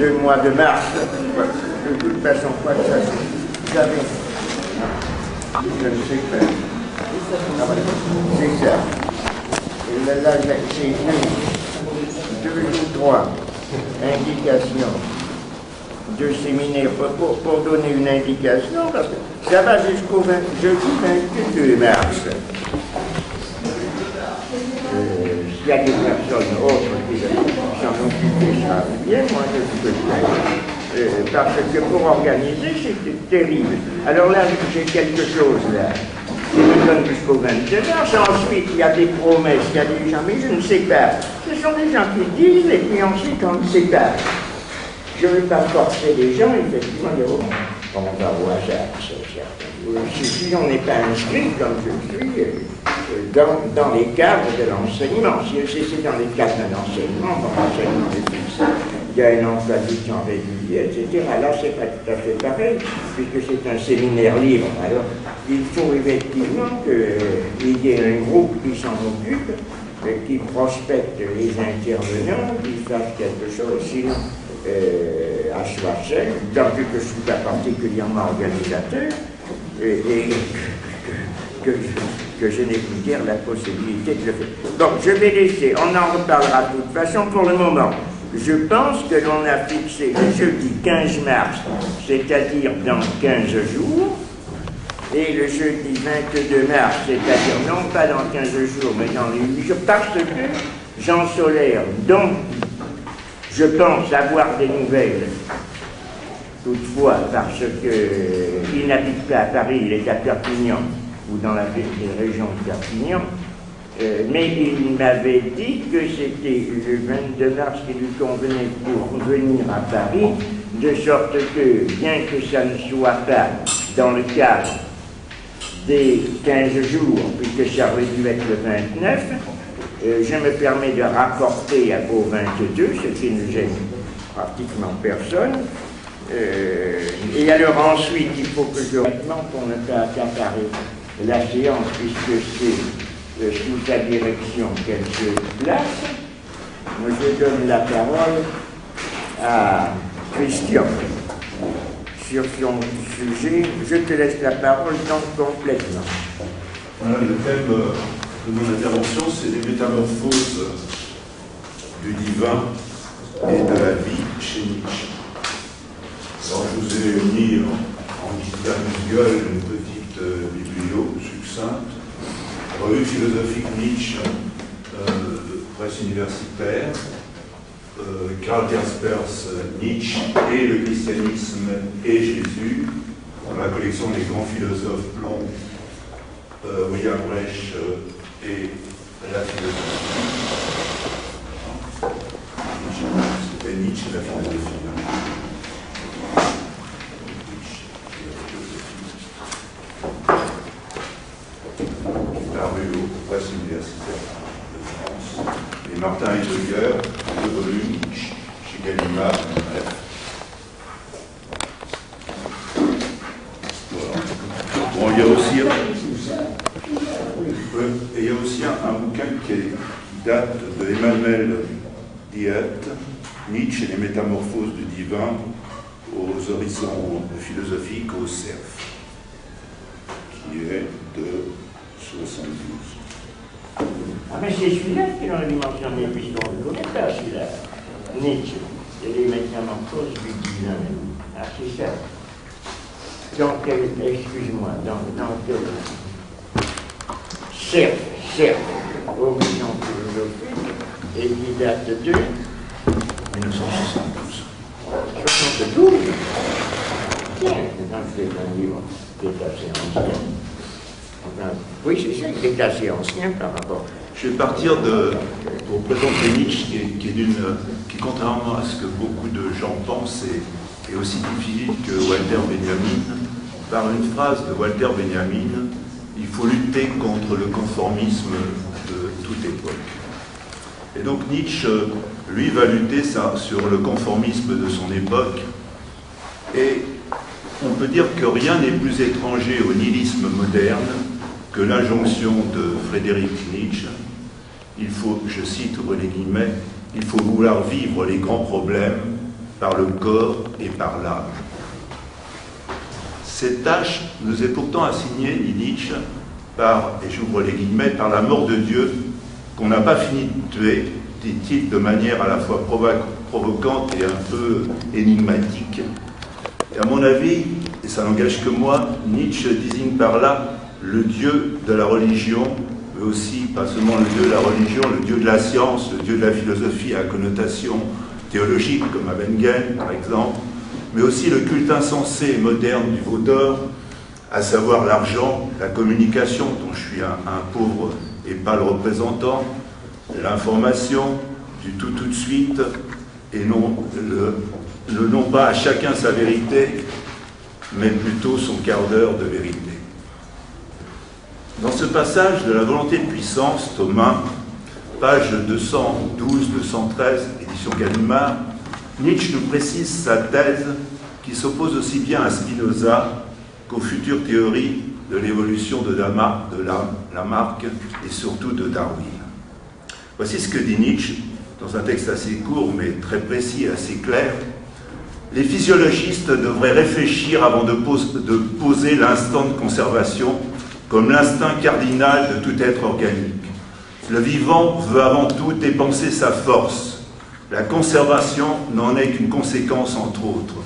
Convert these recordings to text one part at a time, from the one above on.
le mois de mars. De toute façon, quoi que ça soit, vous savez, je ne sais pas. Ah, voilà. C'est ça. Et là, c'est deux ou trois indications de séminaire pour donner une indication, parce que ça va jusqu'au jeudi 22 mars. S'il y a des personnes autres qui s'en occupent, ça bien, moi je peux faire. Parce que pour organiser, c'est terrible. Alors là, j'ai quelque chose là, qui me donne jusqu'au 22 mars. Ensuite, il y a des promesses, il y a des gens, mais je ne sais pas. Ce sont des gens qui disent, et puis ensuite, on ne sait pas. Je ne veux pas forcer les gens, effectivement, on va au hasard, c'est certain. Si on n'est pas inscrit, comme je suis, dans les cadres de l'enseignement, si c'est dans les cadres d'un enseignement, dans l'enseignement des fixes, il y a un emploi du temps régulier, etc. Là, c'est pas tout à fait pareil, puisque c'est un séminaire libre. Alors, il faut effectivement qu'il y ait un groupe qui s'en occupe, qui prospecte les intervenants, qui fasse quelque chose, sinon, à Choiseul, tant que je ne suis pas particulièrement organisateur, et que je n'ai plus guère la possibilité de le faire. Donc, je vais laisser, on en reparlera de toute façon pour le moment. Je pense que l'on a fixé le jeudi 15 mars, c'est-à-dire dans 15 jours, et le jeudi 22 mars, c'est-à-dire non pas dans 15 jours, mais dans les 8 jours, parce que Jean Solaire, dont je pense avoir des nouvelles, toutefois, parce qu'il n'habite pas à Paris, il est à Perpignan, ou dans la région de Perpignan, mais il m'avait dit que c'était le 22 mars qui lui convenait pour venir à Paris, de sorte que, bien que ça ne soit pas dans le cadre des 15 jours, puisque ça aurait dû être le 29, je me permets de rapporter au 22, ce qui ne gêne pratiquement personne. Et alors ensuite, il faut que je maintenant pour ne pas accaparer la séance, puisque c'est sous sa direction qu'elle se place. Moi, je donne la parole à Christian sur son sujet. Je te laisse la parole donc complètement. Voilà, le thème de mon intervention, c'est les métamorphoses du divin et de la vie chez Nietzsche. Alors, je vous ai mis en guise gueule une petite biblio succincte, revue philosophique Nietzsche, presse universitaire, Karl Jaspers, Nietzsche et le christianisme et Jésus, dans la collection des grands philosophes blancs, William Reich et la philosophie. C'était Nietzsche et la philosophie. Paru aux presses universitaires de France. Et Martin Heidegger, 2 volumes, chez Gallimard, bref. Voilà. Bon, il y a aussi un bouquin qui date de Emmanuel Diette, Nietzsche et les métamorphoses du divin aux horizons philosophiques au CERF, qui est de 72. Ah mais c'est celui-là qui l'a mentionné, puisqu'on ne le connaît pas celui-là. Nietzsche, et les métamorphoses du divin. Ah c'est ça. Donc, excuse-moi, dans quel... Certes, horizon philosophique, et qui date de 1972. 72. Tiens, c'est un livre qui est assez ancien. Enfin, oui, c'est ça, qui est assez ancien par rapport. Je vais partir pour présenter Nietzsche, qui contrairement à ce que beaucoup de gens pensent, est aussi difficile que Walter Benjamin. Par une phrase de Walter Benjamin, il faut lutter contre le conformisme de toute époque. Et donc Nietzsche, lui, va lutter sur le conformisme de son époque. Et on peut dire que rien n'est plus étranger au nihilisme moderne que l'injonction de Friedrich Nietzsche. Il faut, je cite, ouvrez les guillemets, il faut vouloir vivre les grands problèmes par le corps et par l'âme. Cette tâche nous est pourtant assignée, dit Nietzsche, par, et j'ouvre les guillemets, par la mort de Dieu, qu'on n'a pas fini de tuer, dit-il de manière à la fois provocante et un peu énigmatique. Et à mon avis, et ça n'engage que moi, Nietzsche désigne par là le Dieu de la religion, mais aussi, pas seulement le Dieu de la religion, le Dieu de la science, le Dieu de la philosophie à connotation théologique, comme Abenguel, par exemple, mais aussi le culte insensé et moderne du veau d'or, à savoir l'argent, la communication, dont je suis un pauvre et pâle représentant, l'information, du tout de suite, et non non pas à chacun sa vérité, mais plutôt son quart d'heure de vérité. Dans ce passage de la volonté de puissance, Thomas, page 212-213, édition Gallimard, Nietzsche nous précise sa thèse qui s'oppose aussi bien à Spinoza qu'aux futures théories de l'évolution de Lamarck et surtout de Darwin. Voici ce que dit Nietzsche, dans un texte assez court mais très précis et assez clair. Les physiologistes devraient réfléchir avant de poser l'instant de conservation comme l'instinct cardinal de tout être organique. Le vivant veut avant tout dépenser sa force. La conservation n'en est qu'une conséquence entre autres.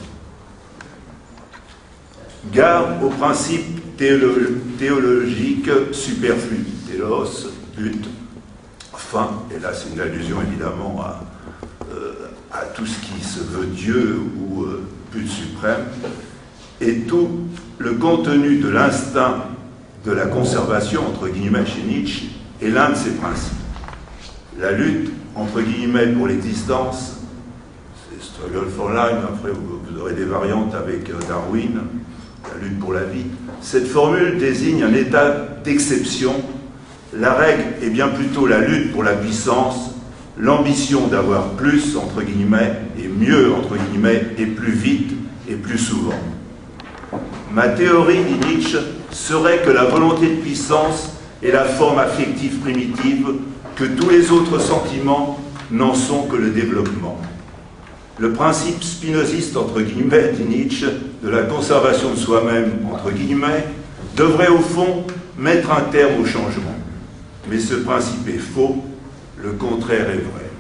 Gare au principe théologique superflu. Télos, but, fin, et là c'est une allusion évidemment à tout ce qui se veut Dieu ou but suprême, et tout le contenu de l'instinct de la conservation, entre guillemets, chez Nietzsche, est l'un de ses principes. La lutte, entre guillemets, pour l'existence, c'est struggle for life, après vous aurez des variantes avec Darwin, la lutte pour la vie. Cette formule désigne un état d'exception. La règle est bien plutôt la lutte pour la puissance, l'ambition d'avoir plus, entre guillemets, et mieux, entre guillemets, et plus vite, et plus souvent. Ma théorie, dit Nietzsche, serait que la volonté de puissance est la forme affective primitive, que tous les autres sentiments n'en sont que le développement. Le principe spinoziste, entre guillemets, dit Nietzsche, de la conservation de soi-même, entre guillemets, devrait au fond mettre un terme au changement. Mais ce principe est faux, le contraire est vrai.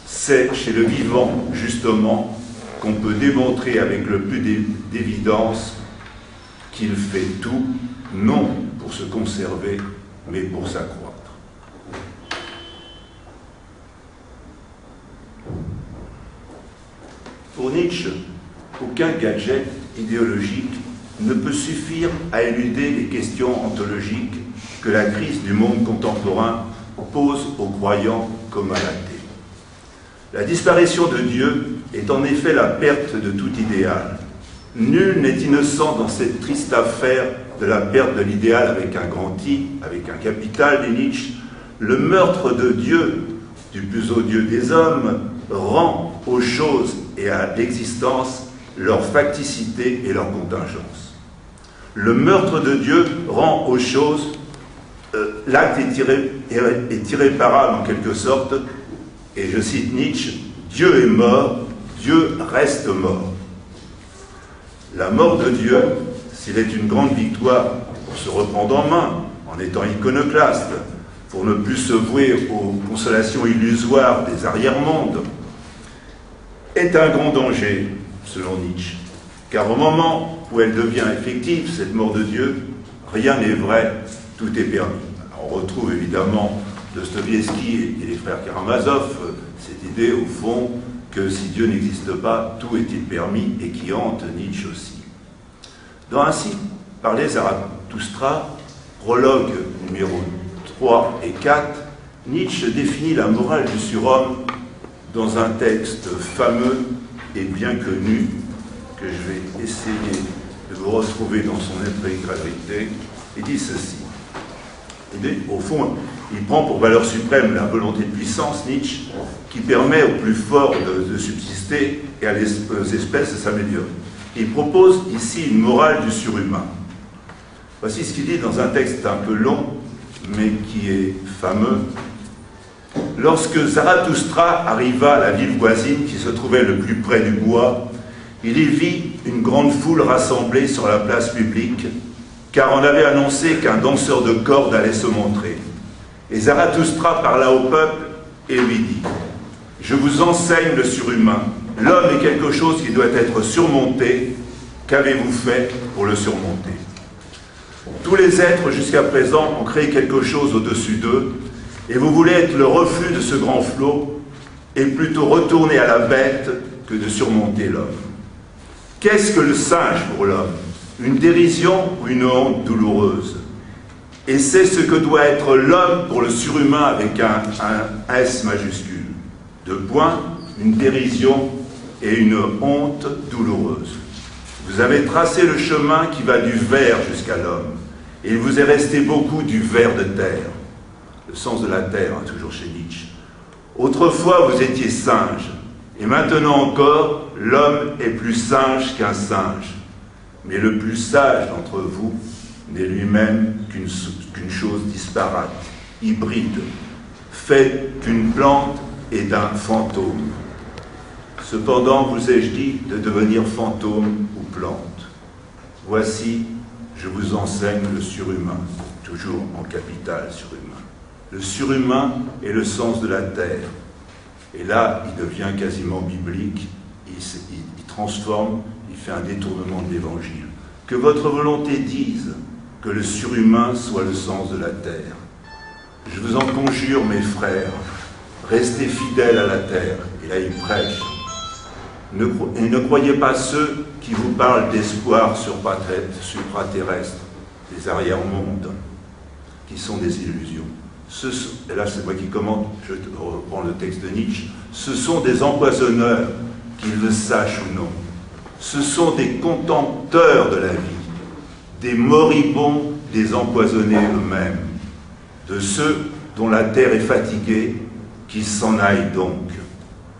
C'est chez le vivant, justement, qu'on peut démontrer avec le plus d'évidence qu'il fait tout, non pour se conserver, mais pour s'accroître. Pour Nietzsche, aucun gadget idéologique ne peut suffire à éluder les questions ontologiques que la crise du monde contemporain pose aux croyants comme à l'athée. La disparition de Dieu est en effet la perte de tout idéal. Nul n'est innocent dans cette triste affaire de la perte de l'idéal avec un grand I, avec un capital, dit Nietzsche. Le meurtre de Dieu, du plus odieux des hommes, rend aux choses et à l'existence leur facticité et leur contingence. Le meurtre de Dieu rend aux choses, l'acte est irréparable en quelque sorte, et je cite Nietzsche, Dieu est mort, Dieu reste mort. La mort de Dieu, s'il est une grande victoire pour se reprendre en main, en étant iconoclaste, pour ne plus se vouer aux consolations illusoires des arrière-mondes, est un grand danger, selon Nietzsche. Car au moment où elle devient effective, cette mort de Dieu, rien n'est vrai, tout est permis. Alors on retrouve évidemment Dostoïevski et les frères Karamazov, cette idée au fond que si Dieu n'existe pas, tout est-il permis, et qui hante Nietzsche aussi. Dans Ainsi parlait Zarathustra, prologue numéro 3 et 4, Nietzsche définit la morale du surhomme dans un texte fameux et bien connu, que je vais essayer de vous retrouver dans son intégralité. Il dit ceci. Au fond, il prend pour valeur suprême la volonté de puissance, Nietzsche, qui permet aux plus forts de subsister et aux espèces de s'améliorer. Il propose ici une morale du surhumain. Voici ce qu'il dit dans un texte un peu long, mais qui est fameux. Lorsque Zarathustra arriva à la ville voisine qui se trouvait le plus près du bois, il y vit une grande foule rassemblée sur la place publique, car on avait annoncé qu'un danseur de cordes allait se montrer. Et Zarathustra parla au peuple et lui dit « Je vous enseigne le surhumain. L'homme est quelque chose qui doit être surmonté. Qu'avez-vous fait pour le surmonter ?» Tous les êtres jusqu'à présent ont créé quelque chose au-dessus d'eux, et vous voulez être le reflux de ce grand flot, et plutôt retourner à la bête que de surmonter l'homme. Qu'est-ce que le singe pour l'homme? Une dérision ou une honte douloureuse? Et c'est ce que doit être l'homme pour le surhumain avec un S majuscule. Deux points, une dérision et une honte douloureuse. Vous avez tracé le chemin qui va du ver jusqu'à l'homme, et il vous est resté beaucoup du ver de terre. Le sens de la terre, hein, toujours chez Nietzsche. Autrefois, vous étiez singe, et maintenant encore, l'homme est plus singe qu'un singe. Mais le plus sage d'entre vous n'est lui-même qu'une chose disparate, hybride, faite d'une plante et d'un fantôme. Cependant, vous ai-je dit de devenir fantôme ou plante. Voici, je vous enseigne le surhumain, toujours en capital surhumain. Le surhumain est le sens de la terre. Et là, il devient quasiment biblique, il transforme, il fait un détournement de l'évangile. Que votre volonté dise que le surhumain soit le sens de la terre. Je vous en conjure, mes frères, restez fidèles à la terre. Et là, il prêche. Et ne croyez pas ceux qui vous parlent d'espoir supraterrestre, des arrière-mondes, qui sont des illusions. Et là, c'est moi qui commente, je reprends le texte de Nietzsche. Ce sont des empoisonneurs, qu'ils le sachent ou non. Ce sont des contempteurs de la vie, des moribonds, des empoisonnés eux-mêmes, de ceux dont la terre est fatiguée, qu'ils s'en aillent donc.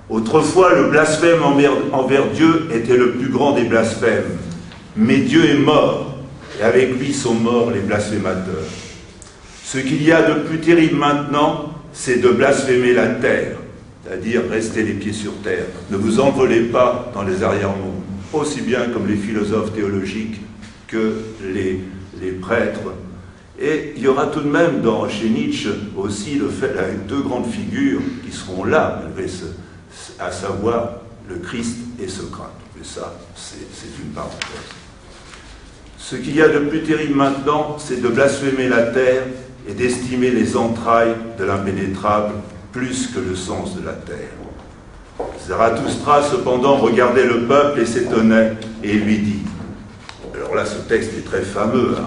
Autrefois, le blasphème envers Dieu était le plus grand des blasphèmes, mais Dieu est mort, et avec lui sont morts les blasphémateurs. Ce qu'il y a de plus terrible maintenant, c'est de blasphémer la terre, c'est-à-dire rester les pieds sur terre. Ne vous envolez pas dans les arrière-mondes, aussi bien comme les philosophes théologiques que les prêtres. Et il y aura tout de même chez Nietzsche aussi deux grandes figures qui seront là, à savoir le Christ et Socrate. Mais ça, c'est une parenthèse. Ce qu'il y a de plus terrible maintenant, c'est de blasphémer la terre et d'estimer les entrailles de l'impénétrable plus que le sens de la terre. Zarathustra, cependant, regardait le peuple et s'étonnait, et il lui dit, alors là, ce texte est très fameux, hein,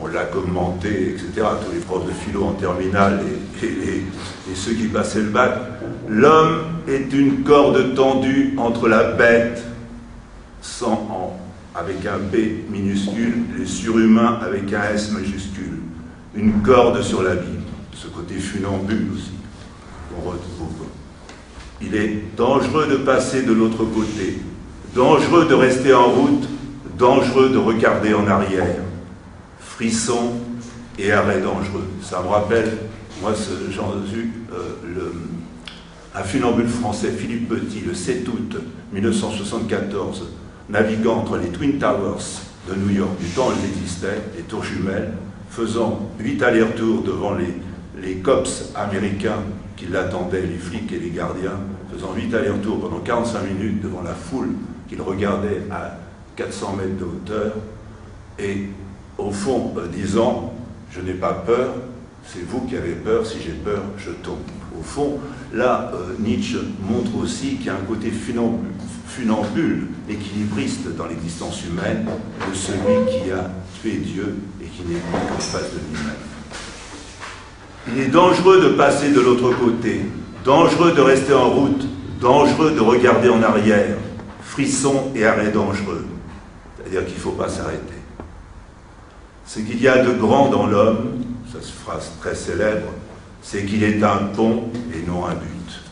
on l'a commenté, etc., tous les profs de philo en terminale et ceux qui passaient le bac, l'homme est une corde tendue entre la bête, avec un B minuscule, les surhumains avec un S majuscule. Une corde sur l'abîme, ce côté funambule aussi, qu'on retrouve. Il est dangereux de passer de l'autre côté, dangereux de rester en route, dangereux de regarder en arrière. Frisson et arrêt dangereux. Ça me rappelle, moi, j'ai eu un funambule français, Philippe Petit, le 7 août 1974, naviguant entre les Twin Towers de New York, du temps où elles existaient, les tours jumelles, faisant 8 allers-retours devant les cops américains qui l'attendaient, les flics et les gardiens, faisant 8 allers-retours pendant 45 minutes devant la foule qu'il regardait à 400 mètres de hauteur, et au fond disant « Je n'ai pas peur, c'est vous qui avez peur, si j'ai peur, je tombe ». Au fond, là, Nietzsche montre aussi qu'il y a un côté funambule, équilibriste dans l'existence humaine, de celui qui a tué Dieu et qui n'est plus qu'en face de lui-même. Il est dangereux de passer de l'autre côté, dangereux de rester en route, dangereux de regarder en arrière, frisson et arrêt dangereux. C'est-à-dire qu'il ne faut pas s'arrêter. Ce qu'il y a de grand dans l'homme, ça c'est une phrase très célèbre, c'est qu'il est un pont et non un but.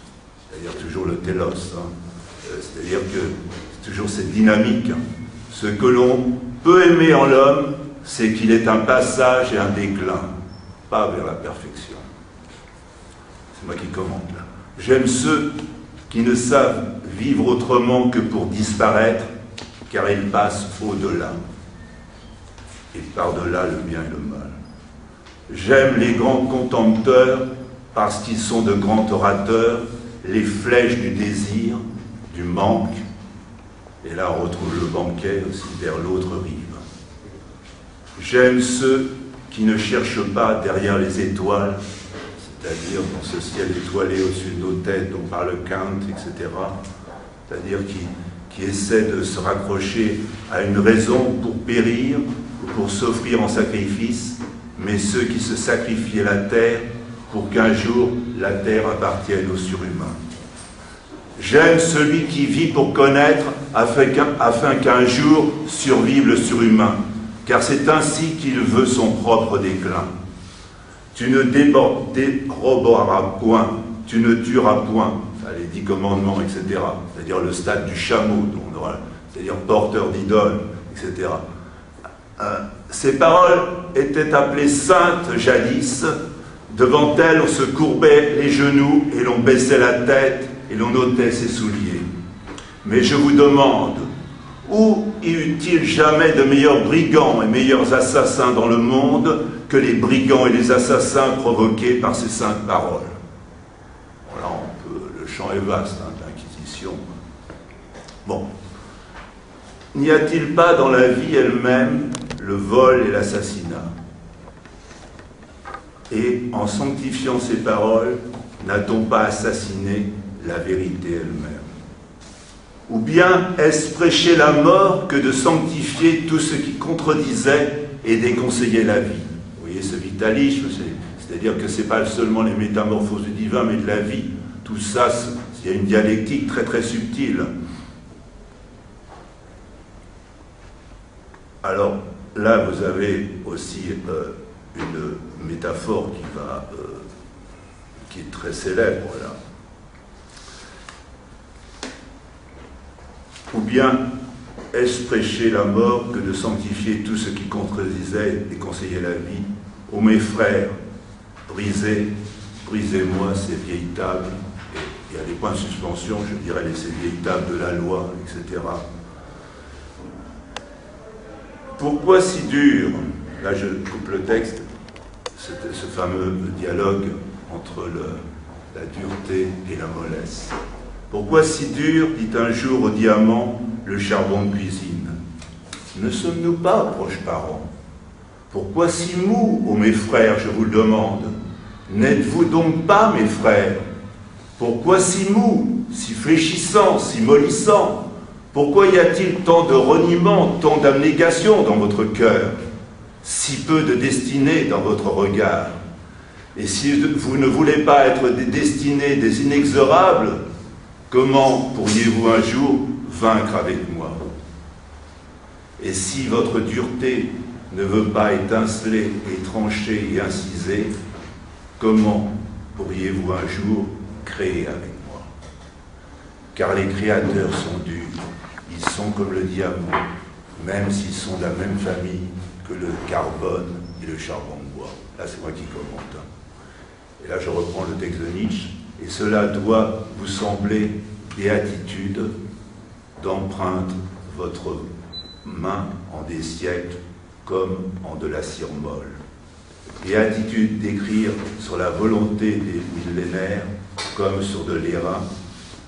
C'est-à-dire toujours le télos, hein. C'est-à-dire que c'est toujours cette dynamique. Hein. Ce que l'on peut aimer en l'homme, c'est qu'il est un passage et un déclin, pas vers la perfection. c'est moi qui commente là. J'aime ceux qui ne savent vivre autrement que pour disparaître, car ils passent au-delà. Et par-delà le bien et le mal. J'aime les grands contempteurs parce qu'ils sont de grands orateurs, les flèches du désir, du manque. Et là on retrouve le banquet aussi vers l'autre rive. J'aime ceux qui ne cherchent pas derrière les étoiles, c'est-à-dire dans ce ciel étoilé au-dessus de nos têtes, dont parle Kant, etc. C'est-à-dire qui essaient de se raccrocher à une raison pour périr ou pour s'offrir en sacrifice, mais ceux qui se sacrifient à la terre pour qu'un jour la terre appartienne aux surhumains. J'aime celui qui vit pour connaître afin qu'un jour survive le surhumain, car c'est ainsi qu'il veut son propre déclin. Tu ne déroberas point, tu ne tueras point, enfin, les 10 commandements, etc. C'est-à-dire le stade du chameau, c'est-à-dire porteur d'idoles, etc. Ces paroles étaient appelées saintes jadis. Devant elles, on se courbait les genoux et l'on baissait la tête et l'on ôtait ses souliers. Mais je vous demande, où y eut-il jamais de meilleurs brigands et meilleurs assassins dans le monde que les brigands et les assassins provoqués par ces saintes paroles? Voilà, le champ est vaste, hein, de l'Inquisition. Bon. N'y a-t-il pas dans la vie elle-même le vol et l'assassinat? Et en sanctifiant ces paroles, n'a-t-on pas assassiné la vérité elle-même? Ou bien est-ce prêcher la mort que de sanctifier tout ce qui contredisait et déconseillait la vie? Vous voyez ce vitalisme, c'est-à-dire que ce n'est pas seulement les métamorphoses du divin, mais de la vie. Tout ça, il y a une dialectique très très subtile. Alors, là, vous avez aussi une métaphore qui est très célèbre, là. Ou bien, est-ce prêcher la mort que de sanctifier tout ce qui contredisait et conseillait la vie? Ô mes frères, brisez-moi ces vieilles tables, et il y a des points de suspension, je dirais, ces vieilles tables de la loi, etc. Pourquoi si dur? Là, je coupe le texte, c'était ce fameux dialogue entre la dureté et la mollesse. Pourquoi si dur, dit un jour au diamant, le charbon de cuisine? Ne sommes-nous pas proches parents? Pourquoi si mou, ô mes frères, je vous le demande? N'êtes-vous donc pas mes frères? Pourquoi si mou, si fléchissant, si mollissant? Pourquoi y a-t-il tant de reniement, tant d'abnégation dans votre cœur? Si peu de destinée dans votre regard? Et si vous ne voulez pas être des destinés, des inexorables, comment pourriez-vous un jour vaincre avec moi? Et si votre dureté ne veut pas étinceler et trancher et inciser, comment pourriez-vous un jour créer avec moi? Car les créateurs sont durs, ils sont comme le diamant, même s'ils sont de la même famille que le carbone et le charbon de bois. Là, c'est moi qui commente. Et là, je reprends le texte de Nietzsche. Et cela doit vous sembler béatitude d'empreindre votre main en des siècles comme en de la cire molle. Béatitude d'écrire sur la volonté des millénaires comme sur de l'airain,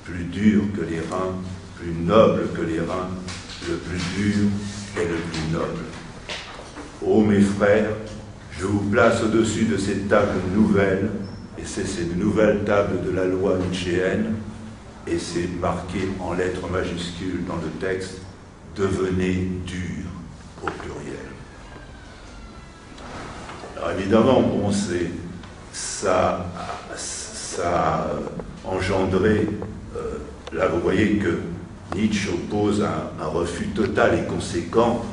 plus dur que l'airain, plus noble que l'airain, le plus dur et le plus noble. Ô mes frères, je vous place au-dessus de ces tables nouvelles, et c'est ces nouvelles tables de la loi nietzschéenne, et c'est marqué en lettres majuscules dans le texte, devenez dur au pluriel. Alors évidemment, bon, ça a engendré, là vous voyez que Nietzsche oppose un refus total et conséquent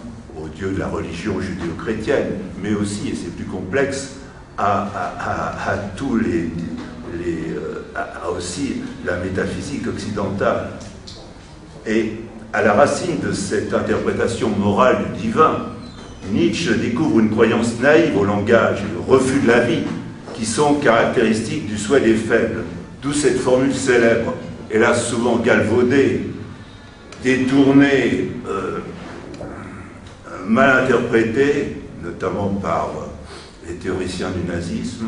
au Dieu de la religion judéo-chrétienne, mais aussi, et c'est plus complexe, à tous à aussi la métaphysique occidentale. Et à la racine de cette interprétation morale du divin, Nietzsche découvre une croyance naïve au langage, le refus de la vie, qui sont caractéristiques du souhait des faibles. D'où cette formule célèbre, hélas souvent galvaudée, détournée, mal interprétée, notamment par les théoriciens du nazisme.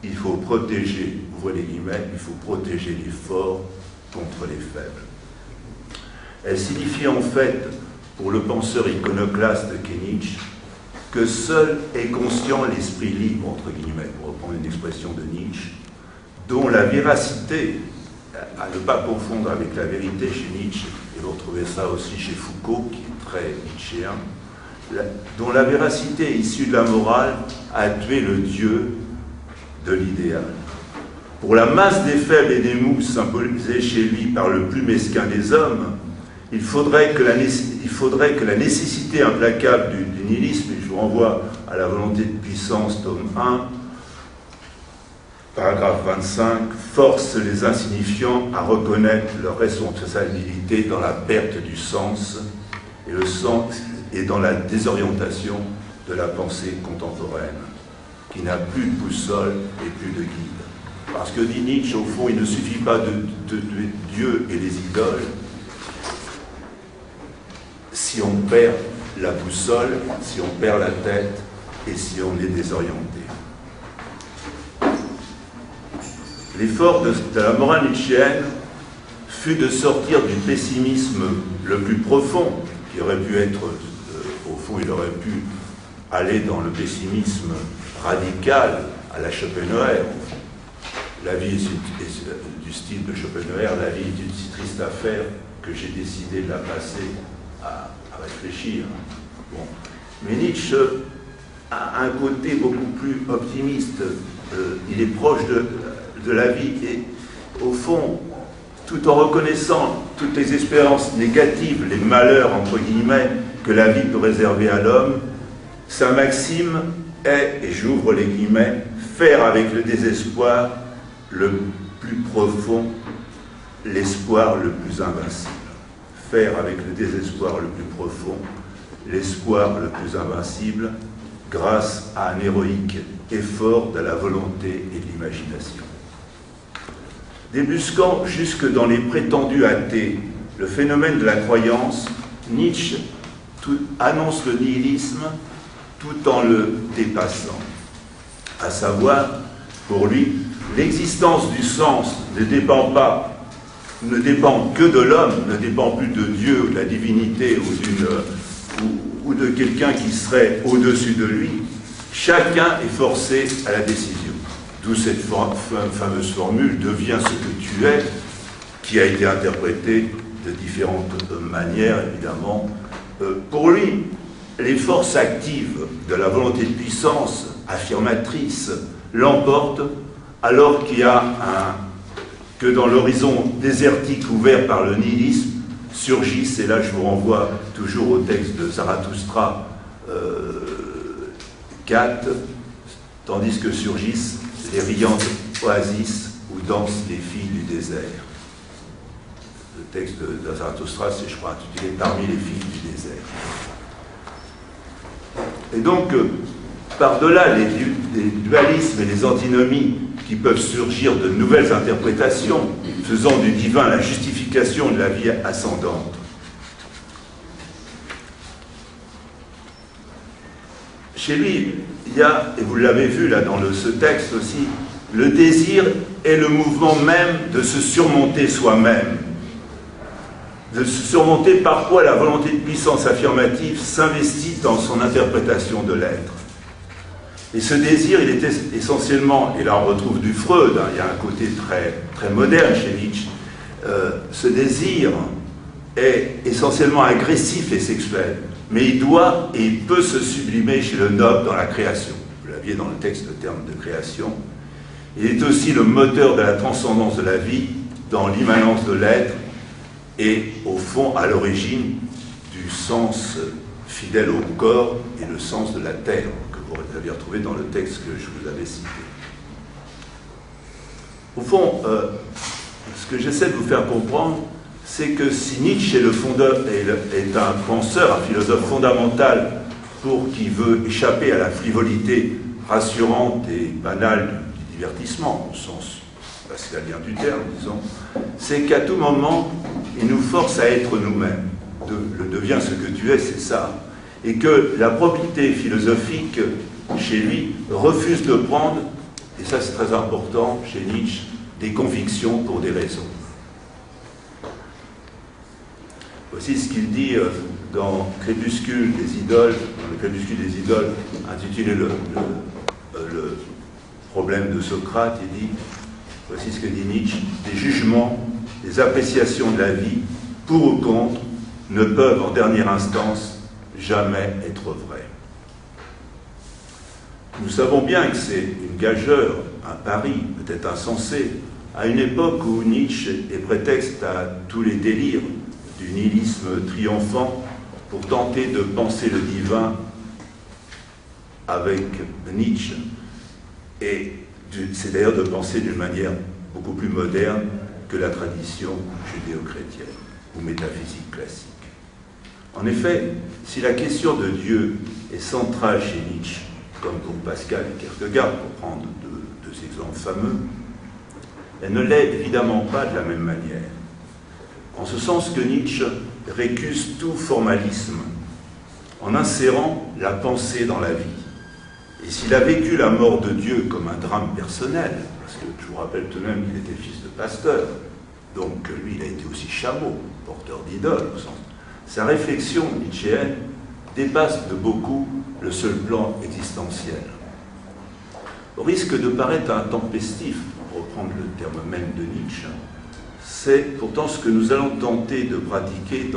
Il faut protéger, ouvrez les guillemets, il faut protéger les forts contre les faibles. Elle signifie en fait, pour le penseur iconoclaste qu'est Nietzsche, que seul est conscient l'esprit libre, entre guillemets, pour reprendre une expression de Nietzsche, dont la véracité, à ne pas confondre avec la vérité chez Nietzsche, et vous retrouvez ça aussi chez Foucault, qui est très nietzschéen, dont la véracité issue de la morale a tué le Dieu de l'idéal. Pour la masse des faibles et des mous symbolisés chez lui par le plus mesquin des hommes, il faudrait que la nécessité implacable du nihilisme, et je vous renvoie à la volonté de puissance, tome 1, paragraphe 25, force les insignifiants à reconnaître leur responsabilité dans la perte du sens et dans la désorientation de la pensée contemporaine, qui n'a plus de boussole et plus de guide. Parce que dit Nietzsche, au fond, il ne suffit pas de Dieu et les idoles. Si on perd la boussole, si on perd la tête et si on est désorienté. L'effort de la morale nietzschéenne fut de sortir du pessimisme le plus profond, qui aurait pu être, au fond, il aurait pu aller dans le pessimisme radical à la Schopenhauer. La vie est du style de Schopenhauer, la vie est une si triste affaire que j'ai décidé de la passer à réfléchir. Bon. Mais Nietzsche a un côté beaucoup plus optimiste. Il est proche de la vie et, au fond, tout en reconnaissant toutes les expériences négatives, les malheurs, entre guillemets, que la vie peut réserver à l'homme, sa maxime est, et j'ouvre les guillemets, faire avec le désespoir le plus profond, l'espoir le plus invincible. Faire avec le désespoir le plus profond, l'espoir le plus invincible, grâce à un héroïque effort de la volonté et de l'imagination. Débusquant jusque dans les prétendus athées le phénomène de la croyance, Nietzsche annonce le nihilisme tout en le dépassant. À savoir, pour lui, l'existence du sens ne dépend que de l'homme, ne dépend plus de Dieu, de la divinité ou de quelqu'un qui serait au-dessus de lui. Chacun est forcé à la décision. D'où cette fameuse formule « deviens ce que tu es », qui a été interprétée de différentes manières, évidemment. Pour lui, les forces actives de la volonté de puissance affirmatrice l'emportent alors qu'il y a que dans l'horizon désertique ouvert par le nihilisme surgissent, et là je vous renvoie toujours au texte de Zarathustra 4, tandis que surgissent les riantes oasis où dansent les filles du désert. Le texte de Zarathustra, c'est, je crois, intitulé « Parmi les filles du désert ». Et donc, par-delà les dualismes et les antinomies qui peuvent surgir de nouvelles interprétations, faisant du divin la justification de la vie ascendante, chez lui, il y a, et vous l'avez vu là dans ce texte aussi, le désir est le mouvement même de se surmonter soi-même, de se surmonter par quoi la volonté de puissance affirmative s'investit dans son interprétation de l'être. Et ce désir, il était essentiellement, et là on retrouve du Freud, il y a un côté très, très moderne chez Nietzsche, ce désir est essentiellement agressif et sexuel, mais il doit et il peut se sublimer chez le noble dans la création. Vous l'aviez dans le texte, le terme de création. Il est aussi le moteur de la transcendance de la vie dans l'immanence de l'être et, au fond, à l'origine du sens fidèle au corps et le sens de la terre, que vous avez retrouvé dans le texte que je vous avais cité. Au fond, ce que j'essaie de vous faire comprendre, c'est que si Nietzsche est un penseur, un philosophe fondamental qui veut échapper à la frivolité rassurante et banale divertissement, au sens pascalien du terme, disons, c'est qu'à tout moment, il nous force à être nous-mêmes. Le deviens ce que tu es, c'est ça. Et que la probité philosophique, chez lui, refuse de prendre, et ça c'est très important chez Nietzsche, des convictions pour des raisons. Voici ce qu'il dit dans Crépuscule des idoles, dans le Crépuscule des idoles, intitulé le problème de Socrate. Il dit, voici ce que dit Nietzsche: des jugements, des appréciations de la vie, pour ou contre, ne peuvent en dernière instance jamais être vrais. Nous savons bien que c'est une gageure, un pari, peut-être insensé, à une époque où Nietzsche est prétexte à tous les délires du nihilisme triomphant pour tenter de penser le divin avec Nietzsche. Et c'est d'ailleurs de penser d'une manière beaucoup plus moderne que la tradition judéo-chrétienne ou métaphysique classique. En effet, si la question de Dieu est centrale chez Nietzsche, comme pour Pascal et Kierkegaard, pour prendre deux exemples fameux, elle ne l'est évidemment pas de la même manière. En ce sens que Nietzsche récuse tout formalisme en insérant la pensée dans la vie. Et s'il a vécu la mort de Dieu comme un drame personnel, parce que je vous rappelle tout de même qu'il était fils de pasteur, donc lui il a été aussi chameau, porteur d'idoles, au sens. Sa réflexion nietzschéenne dépasse de beaucoup le seul plan existentiel. Au risque de paraître intempestif, pour reprendre le terme même de Nietzsche, c'est pourtant ce que nous allons tenter de pratiquer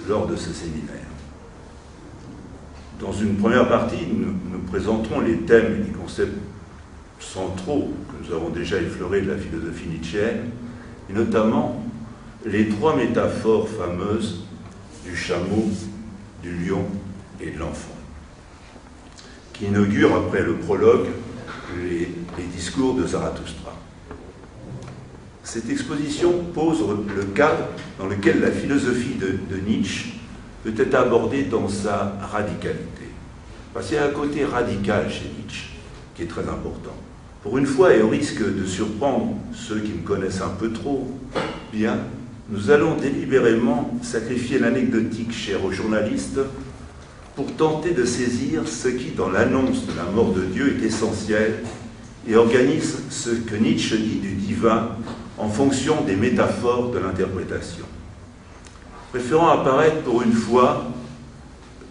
lors de ce séminaire. Dans une première partie, nous présenterons les thèmes et les concepts centraux que nous avons déjà effleurés de la philosophie nietzschéenne, et notamment les trois métaphores fameuses du chameau, du lion et de l'enfant, qui inaugurent, après le prologue, les discours de Zarathustra. Cette exposition pose le cadre dans lequel la philosophie de Nietzsche peut être abordée dans sa radicalité. Parce qu'il y a un côté radical chez Nietzsche qui est très important. Pour une fois, et au risque de surprendre ceux qui me connaissent un peu trop bien, nous allons délibérément sacrifier l'anecdotique chère aux journalistes pour tenter de saisir ce qui, dans l'annonce de la mort de Dieu, est essentiel et organise ce que Nietzsche dit du divin en fonction des métaphores de l'interprétation. Préférant apparaître pour une fois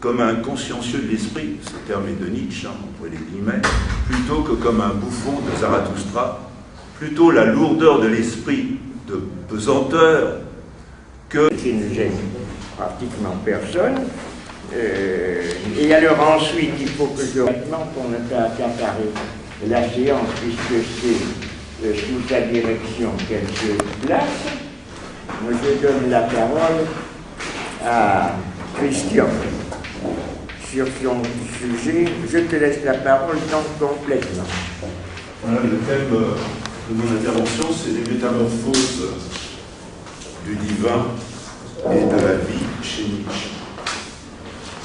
comme un consciencieux de l'esprit, ce terme est de Nietzsche, entre les guillemets, plutôt que comme un bouffon de Zarathustra, plutôt la lourdeur de l'esprit, de pesanteur, que... qui ne gêne pratiquement personne. Et alors ensuite, il faut que je... Maintenant, pour ne pas accaparer la séance, puisque c'est sous sa direction qu'elle se place, je donne la parole à Christian sur son sujet. Je te laisse la parole complètement. Voilà, le thème de mon intervention, c'est les métamorphoses du divin et de la vie chez Nietzsche.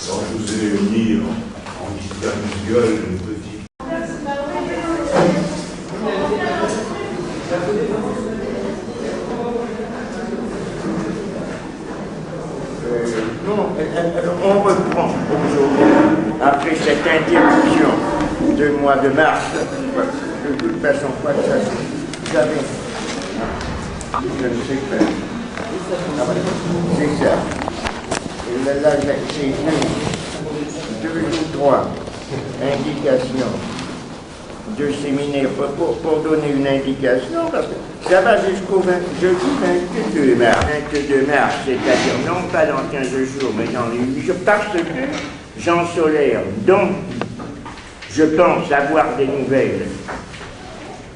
Alors, je vous ai mis en gueule une petite... Non, alors on reprend aujourd'hui, après cette interruption du mois de mars. De toute façon, quoi que ça soit, vous savez, je ne sais pas. Ah, voilà. C'est ça. Et là, c'est deux ou trois indications de séminaire pour donner une indication, parce que ça va jusqu'au 22 mars. 22 mars, c'est-à-dire non pas dans 15 jours, mais dans les 8 jours, parce que Jean Solaire, dont je pense avoir des nouvelles,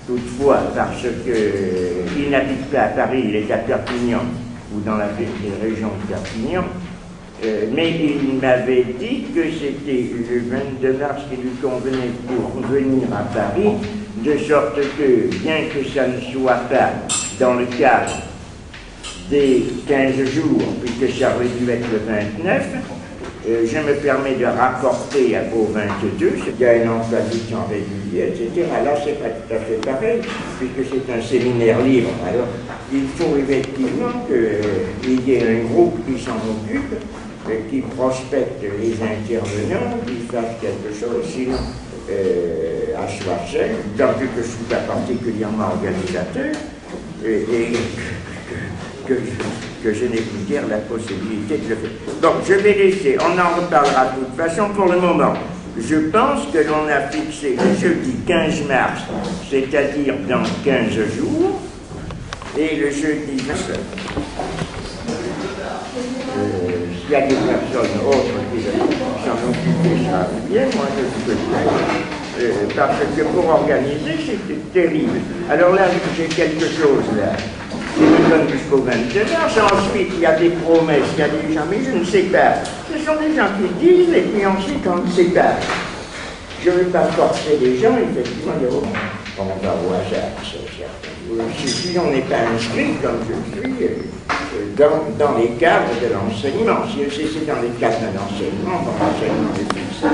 toutefois, parce qu'il n'habite pas à Paris, il est à Perpignan, ou dans la région de Perpignan, mais il m'avait dit que c'était le 22 mars qui lui convenait pour venir à Paris, de sorte que, bien que ça ne soit pas dans le cadre des 15 jours, puisque ça aurait dû être le 29, Je me permets de rapporter au 22, il y a un emploi du temps régulier, etc. Là, c'est pas tout à fait pareil, puisque c'est un séminaire libre. Alors, il faut effectivement qu'il y ait un groupe qui s'en occupe, qui prospecte les intervenants, qui fasse quelque chose, sinon, à soi seul, tant que je suis pas particulièrement organisateur, et que je n'ai plus guère la possibilité de le faire. Donc je vais laisser, on en reparlera de toute façon pour le moment. Je pense que l'on a fixé le jeudi 15 mars, c'est-à-dire dans 15 jours, et le jeudi 29. S'il y a des personnes autres qui s'en occupent, ça bien, moi je peux bien. Parce que pour organiser, c'était terrible. Alors là, j'ai quelque chose là. qui me donne jusqu'au 22 mars. Ensuite, il y a des promesses, il y a des gens, mais je ne sais pas. Ce sont des gens qui disent, et puis ensuite, on ne sait pas. Je ne veux pas forcer les gens, effectivement, on va au hasard, c'est certain. Si on n'est pas inscrit, comme je suis, dans les cadres de l'enseignement. Si c'est dans les cadres de l'enseignement, dans l'enseignement est fixé.